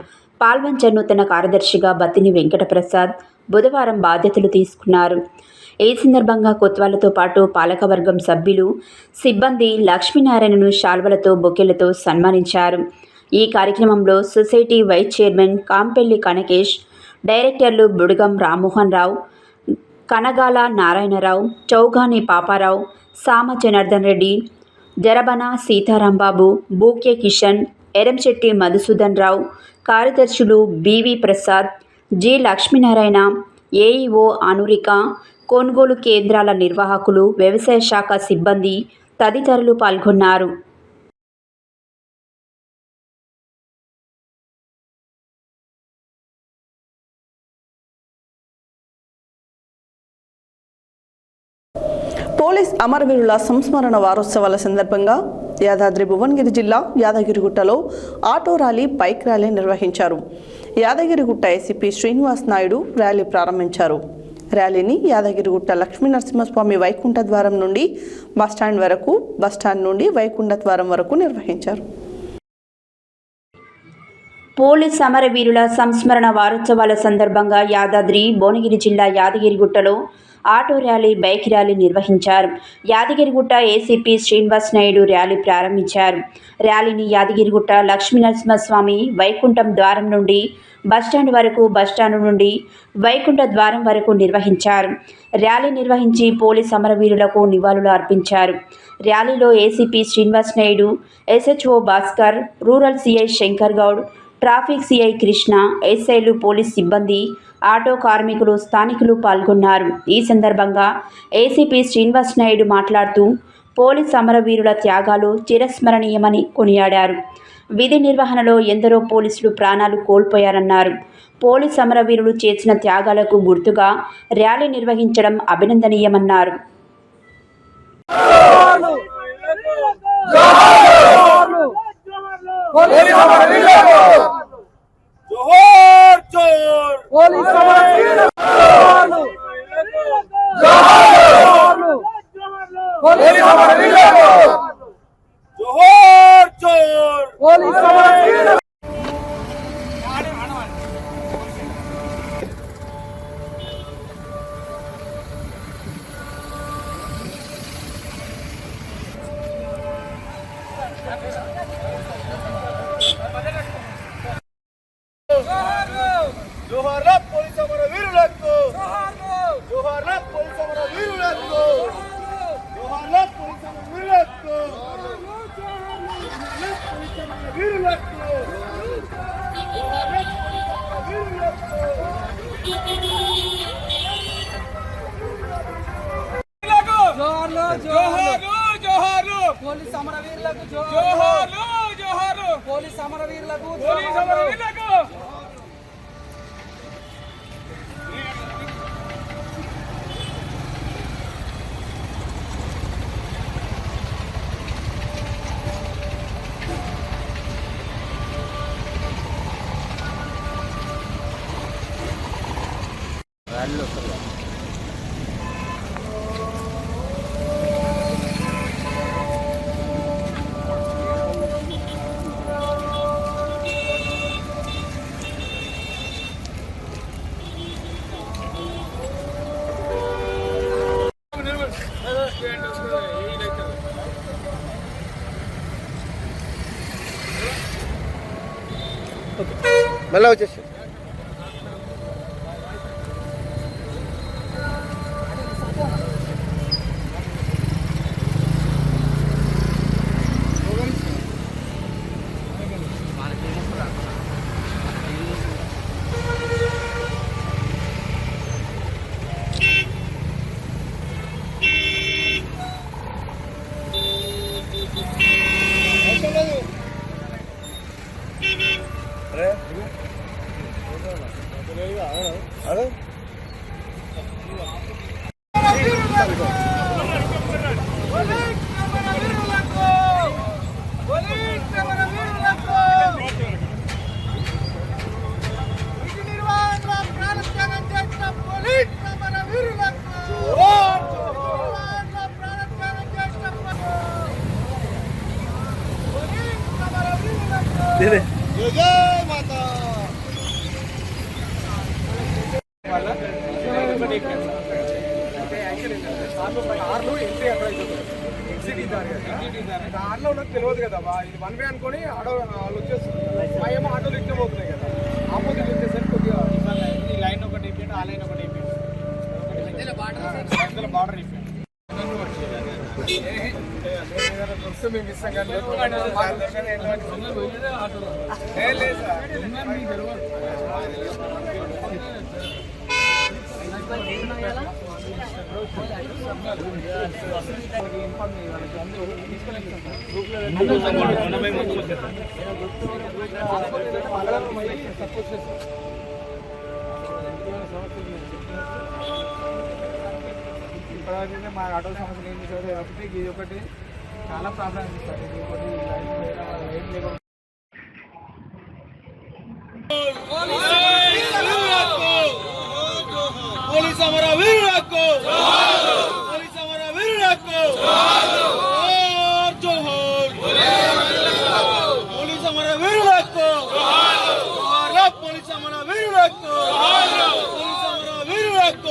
పాల్వంచ నూతన కార్యదర్శిగా బత్తిని వెంకటప్రసాద్ బుధవారం బాధ్యతలు తీసుకున్నారు. ఈ సందర్భంగా కొత్వాలతో పాటు పాలకవర్గం సభ్యులు, సిబ్బంది లక్ష్మీనారాయణను శాల్వలతో, బొకేలతో సన్మానించారు. ఈ కార్యక్రమంలో society vice chairman Kampelli Kanakesh, డైరెక్టర్లు బుడుగం రామ్మోహన్ రావు, కనగాల నారాయణరావు, చౌగాని పాపారావు, సామ జనార్దన్ రెడ్డి, జరబన సీతారాంబాబు, బూకే కిషన్, ఎరంశెట్టి మధుసూదన్ రావు, కార్యదర్శులు BV Prasad, G Lakshminarayana, AEO Anurika, కొనుగోలు కేంద్రాల నిర్వాహకులు, వ్యవసాయ శాఖ సిబ్బంది తదితరులు పాల్గొన్నారు. పోలీస్ అమరవీరుల సంస్మరణ వారోత్సవాల సందర్భంగా యాదాద్రి భువనగిరి జిల్లా యాదగిరిగుట్టలో ఆటో ర్యాలీ, బైక్ ర్యాలీ నిర్వహించారు. యాదగిరిగుట్ట ఏసీపీ శ్రీనివాస్ నాయుడు ర్యాలీ ప్రారంభించారు. ర్యాలీని యాదగిరిగుట్ట లక్ష్మీనరసింహస్వామి వైకుంఠ ద్వారం నుండి బస్టాండ్ వరకు, బస్టాండ్ నుండి వైకుంఠ ద్వారం వరకు నిర్వహించారు. పోలీస్ అమరవీరుల సంస్మరణ వారోత్సవాల సందర్భంగా యాదాద్రి భువనగిరి జిల్లా యాదగిరిగుట్టలో ఆటో ర్యాలీ, బైక్ ర్యాలీ నిర్వహించారు. యాదగిరిగుట్ట ఏసీపీ శ్రీనివాస్ నాయుడు ర్యాలీ ప్రారంభించారు. ర్యాలీని యాదగిరిగుట్ట లక్ష్మీనరసింహస్వామి వైకుంఠం ద్వారం నుండి బస్టాండ్ వరకు, బస్టాండ్ నుండి వైకుంఠ ద్వారం వరకు నిర్వహించారు. ర్యాలీ నిర్వహించి పోలీస్ అమరవీరులకు నివాళులు అర్పించారు. ర్యాలీలో ACP Srinivas Naidu, SHO Bhaskar, rural CI Shankar Goud, traffic CI Krishna, ఎస్ఐలు, పోలీస్ సిబ్బంది, ఆటో కార్మికులు, స్థానికులు పాల్గొన్నారు. ఈ సందర్భంగా ఏసీపీ శ్రీనివాస్ నాయుడు మాట్లాడుతూ పోలీస్ అమరవీరుల త్యాగాలు చిరస్మరణీయమని కొనియాడారు. విధి నిర్వహణలో ఎందరో పోలీసులు ప్రాణాలు కోల్పోయారన్నారు. పోలీస్ అమరవీరులు చేసిన త్యాగాలకు గుర్తుగా ర్యాలీ నిర్వహించడం అభినందనీయమన్నారు. जोहर जोहर पुलिस अमरवीरुలకు पुलिस अमरवीरुలకు जोहर जोहर पुलिस अमरवीरुలకు जोहर पुलिस अमरवीरुలకు जोहर पुलिस अमरवीरुలకు जोहर पुलिस अमरवीरुలకు पुलिस अमरवीरुలకు जोहर जोहर पुलिस अमरवीरुలకు जोहर जोहर पुलिस अमरवीरुలకు पुलिस अमरवीरुలకు మళ్ళీ వచ్చేసి జై మాతా దాంట్లో నాకు తెలియదు కదా ఇది వన్ వే అనుకుని ఆటో వాళ్ళు వచ్చేస్తారు మా ఏమో ఆటోలు ఇట్లా పోతున్నాయి కదా ఆపోజిట్ వచ్చేసరికి కొద్దిగా ఇబ్బంది అయింది ఈ లైన్ ఒకటి అయిపోయింది ఆ లైన్ ఒకటి అయిపోయింది బార్డర్ అయిపోయింది వస్తే మేము ఇస్తాం కానీ లేదు ఇప్పటివరకు మా ఆటో సమస్యలు ఏం చేసేది కాబట్టి ఇది ఒకటి చాలా ప్రాబ్లమ్స్ ఇస్తారు ఇది ఒకటి ఏం లేకుండా పోలీస్ అమర వీరులకు పోలీస్ అమర వీరులకు జోహార్ పోలీస్ అమర వీరులకు పోలీస్ అమర వీరులకు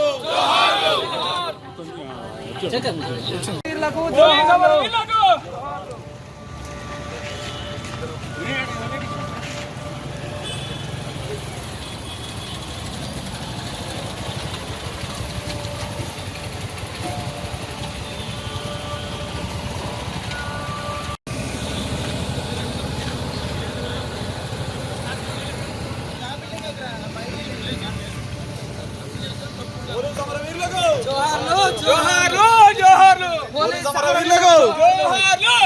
పోలీస్ అమర వీరులకు జోహార్లు జోహార్లు పోలీస్ అమరవీరులకు జోహార్లు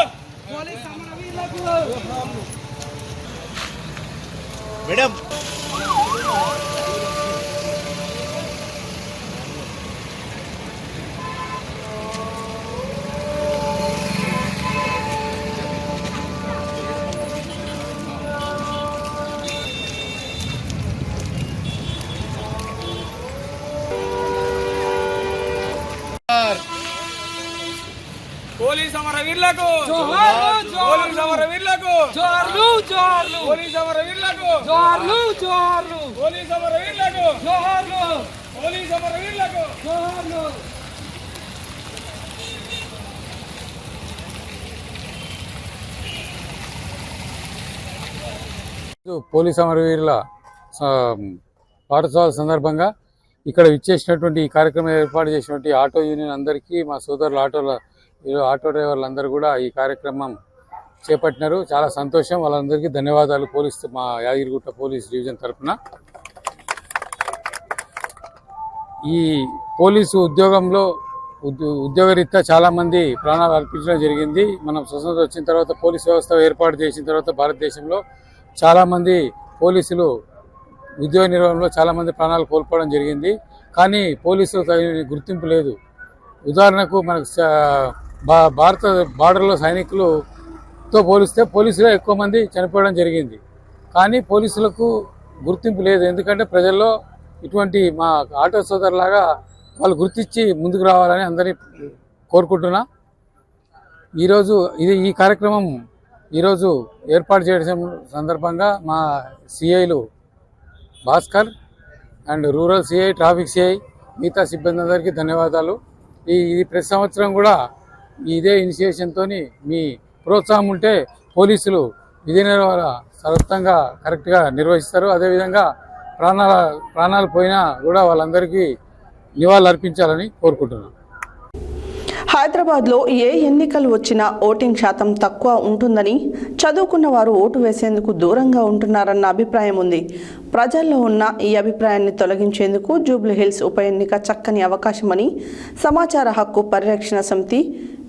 పోలీస్ అమరవీరులకు మేడం పోలీస్ అమరవీరులకు జోహార్లు పోలీస్ అమరవీరులకు జోహార్లు జోహార్లు పోలీస్ అమరవీరులకు జోహార్లు జోహార్లు పోలీస్ అమరవీరులకు జోహార్లు పోలీస్ అమరవీరులకు జోహార్లు పోలీస్ అమరవీరుల వారోత్సవాల సందర్భంగా ఇక్కడ ఇచ్చేసినటువంటి ఈ కార్యక్రమం ఏర్పాటు చేసినటువంటి ఆటో యూనియన్ అందరికీ మా సోదరుల ఆటో డ్రైవర్లందరూ కూడా ఈ కార్యక్రమం చేపట్టినారు. చాలా సంతోషం. వాళ్ళందరికీ ధన్యవాదాలు మా యాదగిరిగుట్ట పోలీస్ డివిజన్ తరఫున. ఈ పోలీసు ఉద్యోగంలో ఉద్యోగరీత్యా చాలామంది ప్రాణాలు అర్పించడం జరిగింది. మనం స్వతంత్రం వచ్చిన తర్వాత పోలీస్ వ్యవస్థ ఏర్పాటు చేసిన తర్వాత భారతదేశంలో చాలామంది పోలీసులు ఉద్యోగ నిర్వహణలో చాలామంది ప్రాణాలు కోల్పోవడం జరిగింది. కానీ పోలీసులు తగిన గుర్తింపు లేదు. ఉదాహరణకు మనకు భారత బార్డర్లో సైనికులతో పోలిస్తే పోలీసులే ఎక్కువ మంది చనిపోవడం జరిగింది. కానీ పోలీసులకు గుర్తింపు లేదు. ఎందుకంటే ప్రజల్లో ఇటువంటి మా ఆటో సోదరులాగా వాళ్ళు గుర్తించి ముందుకు రావాలని అందరినీ కోరుకుంటున్నా. ఈరోజు ఈ కార్యక్రమం ఈరోజు ఏర్పాటు చేయడం సందర్భంగా మా సిఐలు Bhaskar and rural CI, traffic CI, మిగతా సిబ్బంది అందరికీ ధన్యవాదాలు. ఇది ప్రతి సంవత్సరం కూడా ఇదే ఇనిషియేషన్తో మీ ప్రోత్సాహం ఉంటే పోలీసులు విధి నిర్వహణ సర్వత్రంగా కరెక్ట్గా నిర్వహిస్తారు. అదేవిధంగా ప్రాణాలు పోయినా కూడా వాళ్ళందరికీ నివాళులు అర్పించాలని కోరుకుంటున్నాను. హైదరాబాద్లో ఏ ఎన్నికలు వచ్చినా ఓటింగ్ శాతం తక్కువ ఉంటుందని, చదువుకున్న వారు ఓటు వేసేందుకు దూరంగా ఉంటున్నారన్న అభిప్రాయం ఉంది. ప్రజల్లో ఉన్న ఈ అభిప్రాయాన్ని తొలగించేందుకు జూబ్లీహిల్స్ ఉప ఎన్నిక చక్కని అవకాశమని సమాచార హక్కు పరిరక్షణ సమితి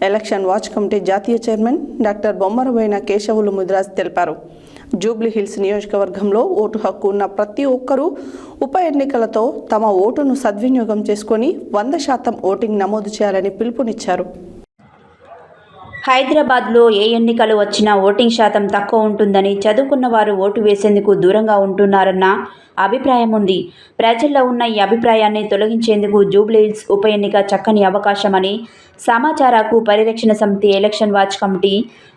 ఎలక్షన్ వాచ్ కమిటీ జాతీయ చైర్మన్ డాక్టర్ బొమ్మరబోయిన కేశవులు ముదిరాజ్ తెలిపారు. జూబ్లీహిల్స్ నియోజకవర్గంలో ఓటు హక్కు ఉన్న ప్రతి ఒక్కరూ ఉప ఎన్నికలతో తమ ఓటును సద్వినియోగం చేసుకొని 100% ఓటింగ్ నమోదు చేయాలని పిలుపునిచ్చారు. హైదరాబాద్లో ఏ ఎన్నికలు వచ్చినా ఓటింగ్ శాతం తక్కువ ఉంటుందని, చదువుకున్న వారు ఓటు వేసేందుకు దూరంగా ఉంటున్నారన్న అభిప్రాయం ఉంది. ప్రజల్లో ఉన్న ఈ అభిప్రాయాన్ని తొలగించేందుకు జూబ్లీహిల్స్ ఉప ఎన్నిక చక్కని అవకాశమని సమాచార హక్కు పరిరక్షణ సమితి ఎలక్షన్ వాచ్ కమిటీ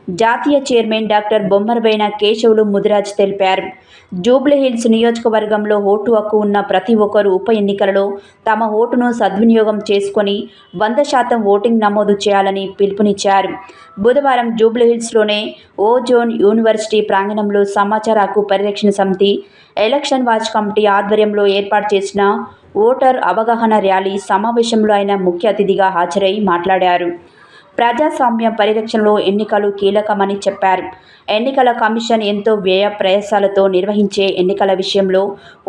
జాతీయ చైర్మన్ డాక్టర్ బొమ్మరబైన కేశవులు ముదిరాజ్ తెలిపారు. జూబ్లీహిల్స్ నియోజకవర్గంలో ఓటు హక్కు ఉన్న ప్రతి ఒక్కరూ ఉప ఎన్నికలలో తమ ఓటును సద్వినియోగం చేసుకొని 100% ఓటింగ్ నమోదు చేయాలని పిలుపునిచ్చారు. బుధవారం జూబ్లీహిల్స్లోని ఓజోన్ యూనివర్సిటీ ప్రాంగణంలో సమాచార హక్కు పరిరక్షణ సమితి, ఎలక్షన్ వాచ్ కమిటీ ఆధ్వర్యంలో ఏర్పాటు చేసిన ఓటర్ అవగాహన ర్యాలీ సమావేశంలో ఆయన ముఖ్య అతిథిగా హాజరై మాట్లాడారు. ప్రజాస్వామ్య పరిరక్షణలో ఎన్నికలు కీలకమని చెప్పారు. ఎన్నికల కమిషన్ ఎంతో వ్యయ ప్రయాసాలతో నిర్వహించే ఎన్నికల విషయంలో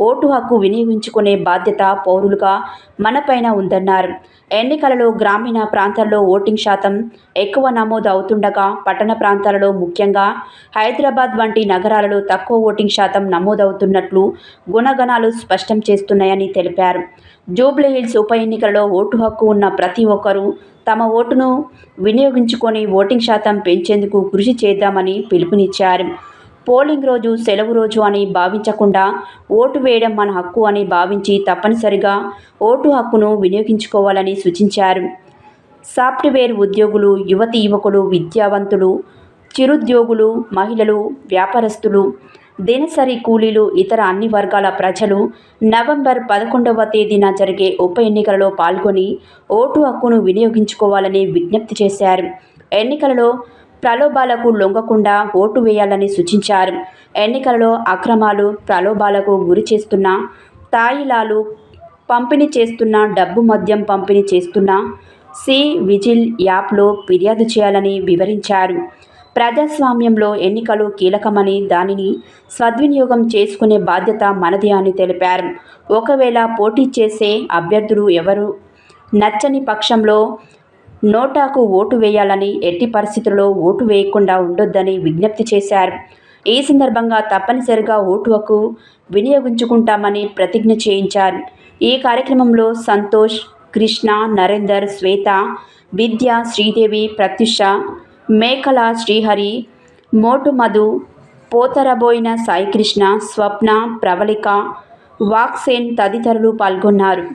ఓటు హక్కు వినియోగించుకునే బాధ్యత పౌరులుగా మనపైన ఉందన్నారు. ఎన్నికలలో గ్రామీణ ప్రాంతాల్లో ఓటింగ్ శాతం ఎక్కువ నమోదు అవుతుండగా పట్టణ ప్రాంతాలలో ముఖ్యంగా హైదరాబాద్ వంటి నగరాలలో తక్కువ ఓటింగ్ శాతం నమోదవుతున్నట్లు గుణగణాలు స్పష్టం చేస్తున్నాయని తెలిపారు. జూబ్లీహిల్స్ ఉప ఎన్నికలలో ఓటు హక్కు ఉన్న ప్రతి ఒక్కరూ తమ ఓటును వినియోగించుకొని ఓటింగ్ శాతం పెంచేందుకు కృషి చేద్దామని పిలుపునిచ్చారు. పోలింగ్ రోజు సెలవు రోజు అని భావించకుండా ఓటు వేయడం మన హక్కు అని భావించి తప్పనిసరిగా ఓటు హక్కును వినియోగించుకోవాలని సూచించారు. సాఫ్ట్వేర్ ఉద్యోగులు, యువతీ యువకులు, విద్యావంతులు, చిరుద్యోగులు, మహిళలు, వ్యాపారస్తులు, దినసరి కూలీలు, ఇతర అన్ని వర్గాల ప్రజలు నవంబర్ 11వ తేదీన జరిగే ఉప ఎన్నికలలో పాల్గొని ఓటు హక్కును వినియోగించుకోవాలని విజ్ఞప్తి చేశారు. ఎన్నికలలో ప్రలోభాలకు లొంగకుండా ఓటు వేయాలని సూచించారు. ఎన్నికలలో అక్రమాలు, ప్రలోభాలకు గురి చేస్తున్న, తాయిలాలు పంపిణీ చేస్తున్న, డబ్బు మద్యం పంపిణీ చేస్తున్న సి విజిల్ యాప్లో ఫిర్యాదు చేయాలని వివరించారు. ప్రజాస్వామ్యంలో ఎన్నికలు కీలకమని దానిని సద్వినియోగం చేసుకునే బాధ్యత మనదే అని తెలిపారు. ఒకవేళ పోటీ చేసే అభ్యర్థులు ఎవరు నచ్చని పక్షంలో నోటాకు ఓటు వేయాలని, ఎట్టి పరిస్థితుల్లో ఓటు వేయకుండా ఉండొద్దని విజ్ఞప్తి చేశారు. ఈ సందర్భంగా తప్పనిసరిగా ఓటు హక్కు వినియోగించుకుంటామని ప్రతిజ్ఞ చేయించారు. ఈ కార్యక్రమంలో సంతోష్, కృష్ణ, నరేందర్, శ్వేత, విద్య, శ్రీదేవి, ప్రత్యుష, మేకల శ్రీహరి, మోటు మధు, పోతరబోయిన సాయికృష్ణ, స్వప్న, ప్రవళిక, వాక్సేన్ తదితరులు పాల్గొన్నారు.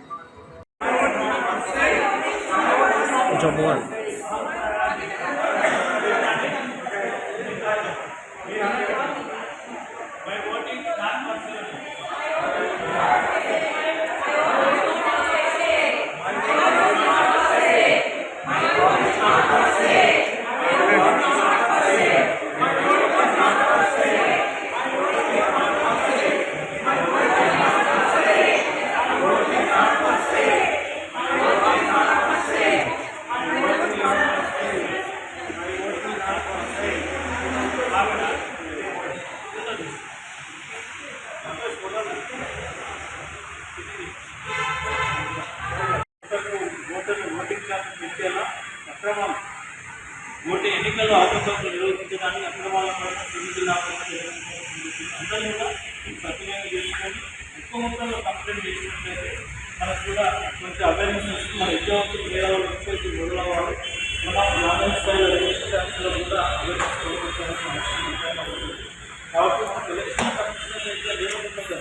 ఓటు ఎన్నికల్లో అవకతవకలు నిర్వహించడానికి అక్రమాలను అందరూ కూడా సద్వినియోగం చేసుకొని ఎక్కువ మొత్తంలో కంప్లైంట్ చేసినట్లయితే మనకు కూడా కొంచెం అవేర్నెస్ వస్తుంది. మన ఉద్యోగస్తులు వేరే వాళ్ళు వచ్చేసి మొదలవ్వాలి. మన గ్రామీణ స్థాయిలో ఎలక్షన్స్లో కూడా అవేర్నెస్ కాబట్టి మనకు ఎలక్షన్ కమిషన్ అయితే లేకుండా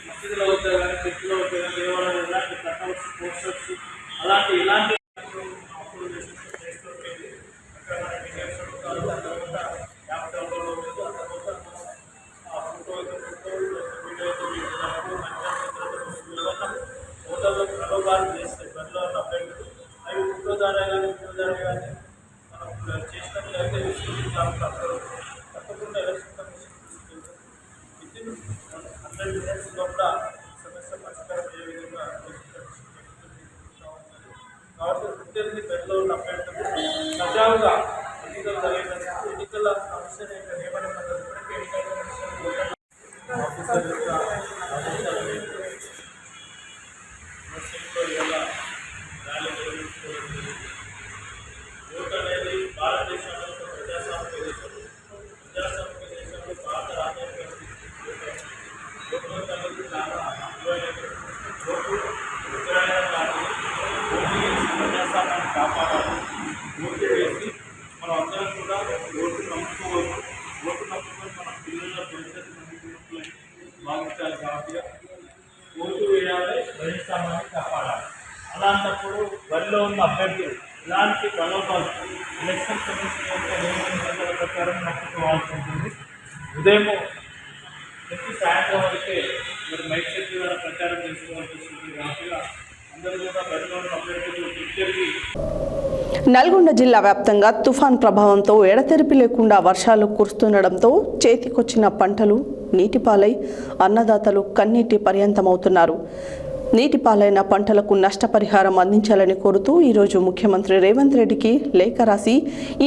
మసీదులో అవుతాయి కానీ, చర్చిలో అవుతాయి కానీ, దేవాలయాలు ఎలాంటి కట్అవుట్స్, పోస్టర్స్ అలాంటి ఇలాంటి ప్రలోభాలు చేస్తాయి. పనిలో ఉన్న అభ్యర్థులు అవి ఫోటో ద్వారా కానీ మనం చేసినట్లయితే తప్పకుండా ఎలక్షన్ కమిషన్ వితిన్ 100 minutes కూడా సమస్య పరిష్కారం అయ్యే విధంగా కాబట్టి ప్రత్యర్థి పనిలో ఉన్న అభ్యర్థులు సజావుగా ఎన్నికలు జరిగేందుకు ఎన్నికల కమిషన్ యొక్క నియమన పద్ధతి ఇప్పటికే ఎన్నికల కమిషన్ ఆఫీసర్ యొక్క ఆదేశాల మేరకు ర్యాలీ నిర్వహించుకోవడం. ఓటు అనేది భారతదేశంలో ఒక ప్రజాస్వామ్య దేశం. ప్రజాస్వామ్య దేశంలో భారత రాజ్యాంగం ఓటు చాలా విలువైనది. ఓటు ఉత్తరాయణ లాంటిది. ఓటు వేసి ప్రజాస్వామ్యాన్ని కాపాడాలి. ఓటు వేసి మనం అందరం కూడా ఓటు నమ్ముకోవచ్చు. ఓటు నమ్ముకొని మన పిల్లల భవిష్యత్తు భావించాలి. కాబట్టి ఓటు వేయాలి, ప్రజాస్వామ్యాన్ని కాపాడాలి. అలాంటప్పుడు వరిలో ఉన్న అభ్యర్థులు ఇలాంటి ప్రలోభాలు ఎలక్షన్ కమిషన్ యొక్క నియమాల ప్రకారం అందరం మొక్కుకోవాల్సి ఉంటుంది. ఉదయం నుంచి సాయంత్రం వరకే మరి మైక్ సెట్ ద్వారా ప్రచారం చేసుకోవాల్సి వస్తుంది. కాబట్టి అందరూ కూడా ప్రజలను అభ్యర్థులు తిరిగి నల్గొండ జిల్లా వ్యాప్తంగా తుఫాన్ ప్రభావంతో ఎడతెరిపి లేకుండా వర్షాలు కురుస్తుండడంతో చేతికొచ్చిన పంటలు నీటిపాలై అన్నదాతలు కన్నీటి పర్యంతమవుతున్నారు. నీటిపాలైన పంటలకు నష్టపరిహారం అందించాలని కోరుతూ ఈరోజు ముఖ్యమంత్రి రేవంత్ రెడ్డికి లేఖ రాసి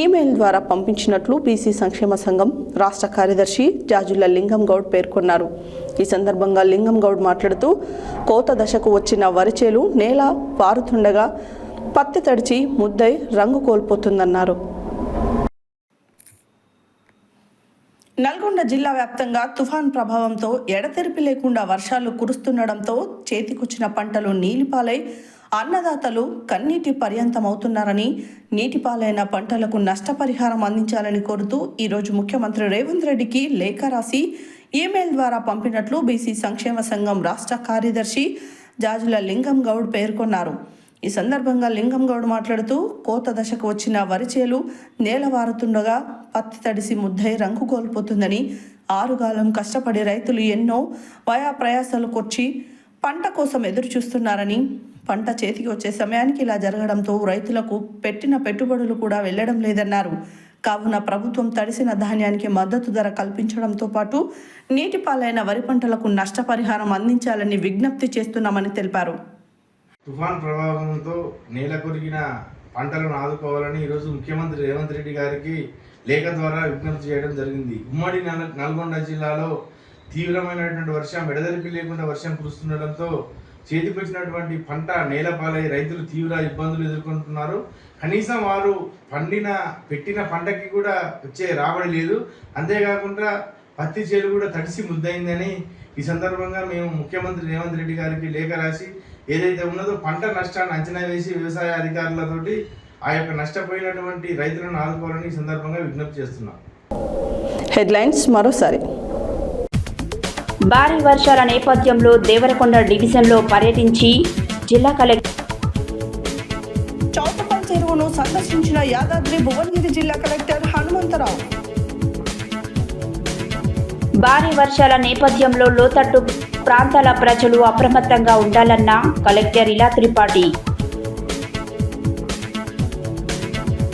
ఈమెయిల్ ద్వారా పంపించినట్లు బీసీ సంక్షేమ సంఘం రాష్ట్ర కార్యదర్శి జాజుల లింగం గౌడ్ పేర్కొన్నారు. ఈ సందర్భంగా లింగం గౌడ్ మాట్లాడుతూ కోత దశకు వచ్చిన వరిచేలు నేల పారుతుండగా పత్తి తడిచి ముద్దై రంగు కోల్పోతుందన్నారు. నల్గొండ జిల్లా వ్యాప్తంగా తుఫాన్ ప్రభావంతో ఎడతెరిపి లేకుండా వర్షాలు కురుస్తుండడంతో చేతికొచ్చిన పంటలు నీలిపాలై అన్నదాతలు కన్నీటి పర్యంతమవుతున్నారని, నీటిపాలైన పంటలకు నష్టపరిహారం అందించాలని కోరుతూ ఈరోజు ముఖ్యమంత్రి రేవంత్ రెడ్డికి లేఖ రాసి ఈమెయిల్ ద్వారా పంపినట్లు బీసీ సంక్షేమ సంఘం రాష్ట్ర కార్యదర్శి జాజుల లింగం గౌడ్ పేర్కొన్నారు. ఈ సందర్భంగా లింగం గౌడ్ మాట్లాడుతూ కోత దశకు వచ్చిన వరిచేలు నేలవారుతుండగా పత్తి తడిసి ముద్దై రంగు కోల్పోతుందని, ఆరుగాలం కష్టపడి రైతులు ఎన్నో వయా ప్రయాసాలు కొర్చి పంట కోసం ఎదురు చూస్తున్నారని, పంట చేతికి వచ్చే సమయానికి ఇలా జరగడంతో రైతులకు పెట్టిన పెట్టుబడులు కూడా వెళ్లడం లేదన్నారు. కావున ప్రభుత్వం తడిసిన ధాన్యానికి మద్దతు ధర కల్పించడంతో పాటు నీటిపాలైన వరి పంటలకు నష్టపరిహారం అందించాలని విజ్ఞప్తి చేస్తున్నామని తెలిపారు. తుఫాన్ ప్రభావంతో నేల కొరిగిన పంటలను ఆదుకోవాలని ఈరోజు ముఖ్యమంత్రి రేవంత్ రెడ్డి గారికి లేఖ ద్వారా విజ్ఞప్తి చేయడం జరిగింది. ఉమ్మడి నల్గొండ జిల్లాలో తీవ్రమైనటువంటి వర్షం, ఎడతెరిపి లేకుండా వర్షం కురుస్తుండడంతో చేతికొచ్చినటువంటి పంట నేలపాలై రైతులు తీవ్ర ఇబ్బందులు ఎదుర్కొంటున్నారు. కనీసం వారు పెట్టిన పంటకి కూడా వచ్చే రాబడి లేదు. అంతేకాకుండా పత్తి చేలు కూడా తడిసి ముద్దయిందని ఈ సందర్భంగా మేము ముఖ్యమంత్రి రేవంత్ రెడ్డి గారికి లేఖ రాసి ఏదైతే ఉన్నదో పంట నష్టాన్ని అంచనా వేసి వ్యవసాయ అధికారులతోటి ఆ యొక్క నష్టపోయినటువంటి రైతులను ఆదుకోవాలని ఈ సందర్భంగా విజ్ఞప్తి చేస్తున్నాం. హెడ్లైన్స్ మరోసారి. భారీ వర్షాల నేపథ్యంలో దేవరకొండ డివిజన్లో పర్యటించి జిల్లా కలెక్టర్ చౌటపల్ చెరువును సందర్శించిన యాదాద్రి భువనగిరి జిల్లా కలెక్టర్ హనుమంతరావు. భారీ వర్షాల నేపథ్యంలో లోతట్టు ప్రాంతాల ప్రజలు అప్రమత్తంగా ఉండాలన్న కలెక్టర్ ఇలా త్రిపాఠి.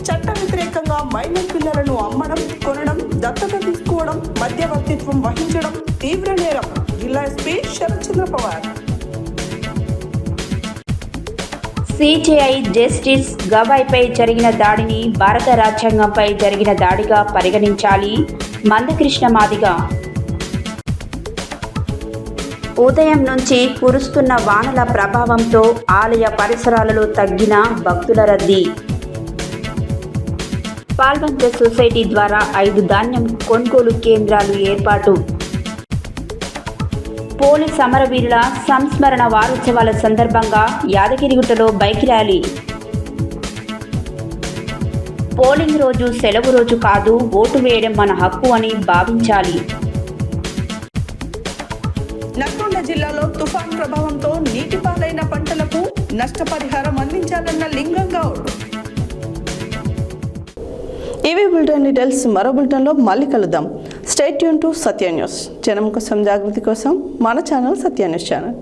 చట్ట వ్యతిరేకంగా మైనర్ పిల్లలను అమ్మడం, కొనడం, దత్తత తీసుకోవడం, మధ్యవర్తిత్వం వహించడం తీవ్ర నేరం. జిల్లా ఎస్పీ శరత్ చంద్ర పవార్. సిజేఐ జస్టిస్ గవాయ్పై జరిగిన దాడిని భారత రాజ్యాంగంపై జరిగిన దాడిగా పరిగణించాలి. మందకృష్ణ మాదిగ. ఉదయం నుంచి కురుస్తున్న వానల ప్రభావంతో ఆలయ పరిసరాలలో తగ్గిన భక్తుల రద్దీ. పాల్వంచ సొసైటీ ద్వారా 5 ధాన్యం కొనుగోలు కేంద్రాలు ఏర్పాటు. పోలీస్ అమరవీరుల సంస్మరణ వారోత్సవాల సందర్భంగా యాదగిరిగుట్టలో బైక్ ర్యాలీ. పోలింగ్ రోజు సెలవు రోజు కాదు, ఓటు వేయడం మన హక్కు అని భావించాలి. నల్గొండ జిల్లాలో తుఫాన్ ప్రభావంతో నీటిపాలైన పంటలకు నష్టపరిహారం అందించాలన్న లింగం గౌడ్. ఇవి బులెటిన్ డీటెయిల్స్. మరో బులెటిన్లో మళ్ళీ కలుద్దాం. Stay tune to Satya news. జనం కోసం, జాగృతి కోసం మన ఛానల్ సత్య న్యూస్ ఛానల్.